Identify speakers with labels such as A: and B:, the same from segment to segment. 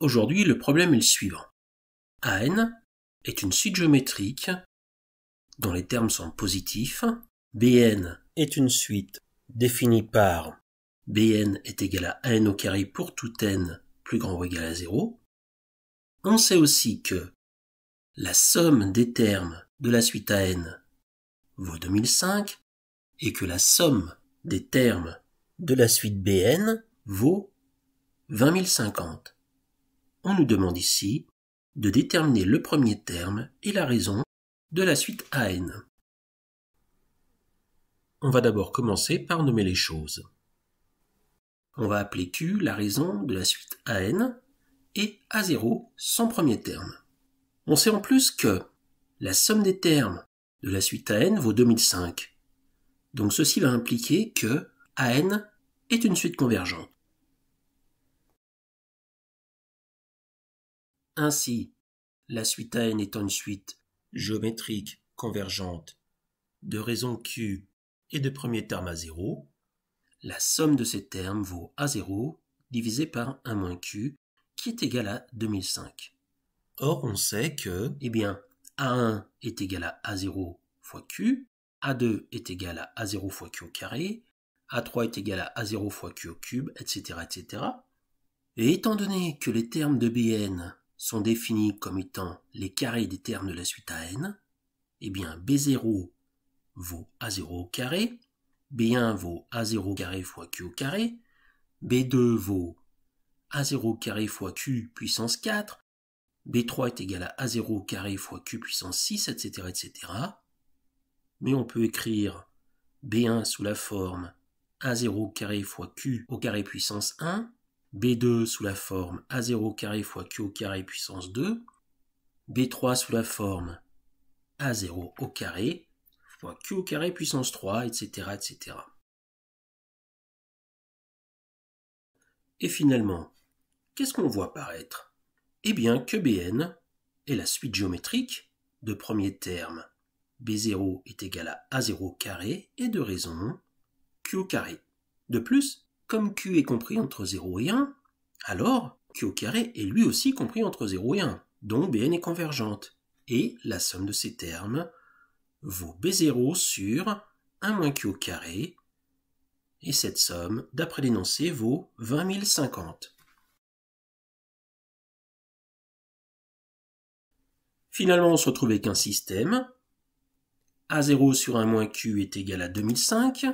A: Aujourd'hui, le problème est le suivant. AN est une suite géométrique dont les termes sont positifs. BN est une suite définie par BN est égal à AN au carré pour tout n plus grand ou égal à 0. On sait aussi que la somme des termes de la suite AN vaut 2005 et que la somme des termes de la suite BN vaut 20050. On nous demande ici de déterminer le premier terme et la raison de la suite AN. On va d'abord commencer par nommer les choses. On va appeler Q la raison de la suite AN et A0 son premier terme. On sait en plus que la somme des termes de la suite AN vaut 2005. Donc ceci va impliquer que AN est une suite convergente. Ainsi, la suite AN étant une suite géométrique convergente de raison Q et de premier terme A0, la somme de ces termes vaut A0 divisé par 1 moins Q qui est égal à 2005. Or, on sait que, A1 est égal à A0 fois Q, A2 est égal à A0 fois Q au carré, A3 est égal à A0 fois Q au cube, etc., etc. Et étant donné que les termes de Bn sont définis comme étant les carrés des termes de la suite AN, B0 vaut A0 au carré, B1 vaut A0 carré fois Q au carré, B2 vaut A0 carré fois Q puissance 4, B3 est égal à A0 carré fois Q puissance 6, etc., etc. Mais on peut écrire B1 sous la forme A0 carré fois Q au carré puissance 1, B2 sous la forme A0 carré fois Q au carré puissance 2, B3 sous la forme A0 au carré fois Q au carré puissance 3, etc., etc. Et finalement, qu'est-ce qu'on voit apparaître ? Que Bn est la suite géométrique de premier terme B0 est égal à A0 au carré et de raison Q au carré. De plus, comme Q est compris entre 0 et 1, alors Q au carré est lui aussi compris entre 0 et 1, donc Bn est convergente. Et la somme de ces termes vaut B0 sur 1 moins Q au carré, et cette somme, d'après l'énoncé, vaut 20050. Finalement, on se retrouve avec un système. A0 sur 1 moins Q est égal à 2005,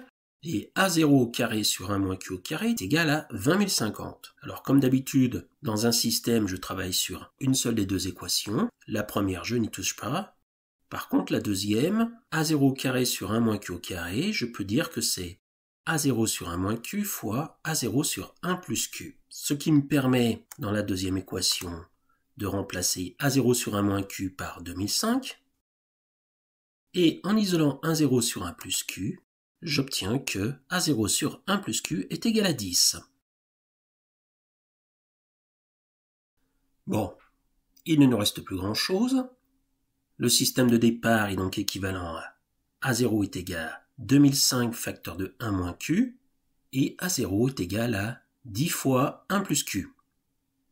A: et A0 au carré sur 1 moins Q au carré est égal à 20050. Alors comme d'habitude, dans un système, je travaille sur une seule des deux équations. La première, je n'y touche pas. Par contre, la deuxième, A0 au carré sur 1 moins Q au carré, je peux dire que c'est A0 sur 1 moins Q fois A0 sur 1 plus Q. Ce qui me permet, dans la deuxième équation, de remplacer A0 sur 1 moins Q par 2005. Et en isolant 1 0 sur 1 plus Q, j'obtiens que A0 sur 1 plus Q est égal à 10. Bon, il ne nous reste plus grand-chose. Le système de départ est donc équivalent à A0 est égal à 2005 facteur de 1 moins Q, et A0 est égal à 10 fois 1 plus Q,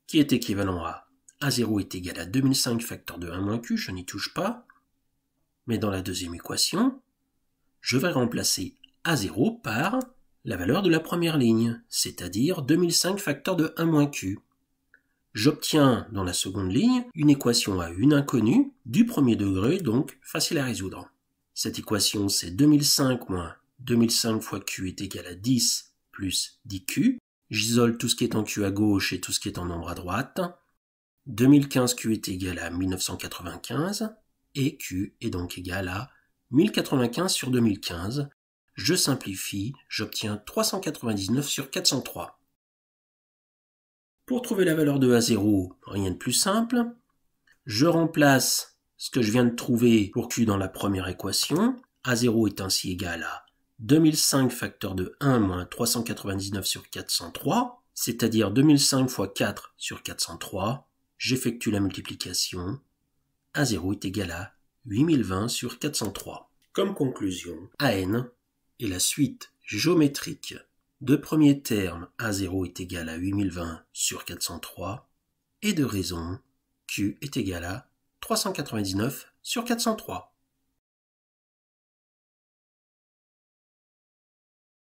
A: qui est équivalent à A0 est égal à 2005 facteur de 1 moins Q, je n'y touche pas, mais dans la deuxième équation, je vais remplacer A0 par la valeur de la première ligne, c'est-à-dire 2005 facteur de 1 moins Q. J'obtiens dans la seconde ligne une équation à une inconnue du premier degré, donc facile à résoudre. Cette équation, c'est 2005 moins 2005 fois Q est égal à 10 plus 10Q. J'isole tout ce qui est en Q à gauche et tout ce qui est en nombre à droite. 2015 Q est égal à 1995 et Q est donc égal à 1095 sur 2015. Je simplifie, j'obtiens 399 sur 403. Pour trouver la valeur de A0, rien de plus simple. Je remplace ce que je viens de trouver pour Q dans la première équation. A0 est ainsi égal à 2005 facteur de 1 moins 399 sur 403, c'est-à-dire 2005 fois 4 sur 403. J'effectue la multiplication. A0 est égal à 8020 sur 403. Comme conclusion, AN est la suite géométrique de premier terme A0 est égal à 8020 sur 403 et de raison, Q est égal à 399 sur 403.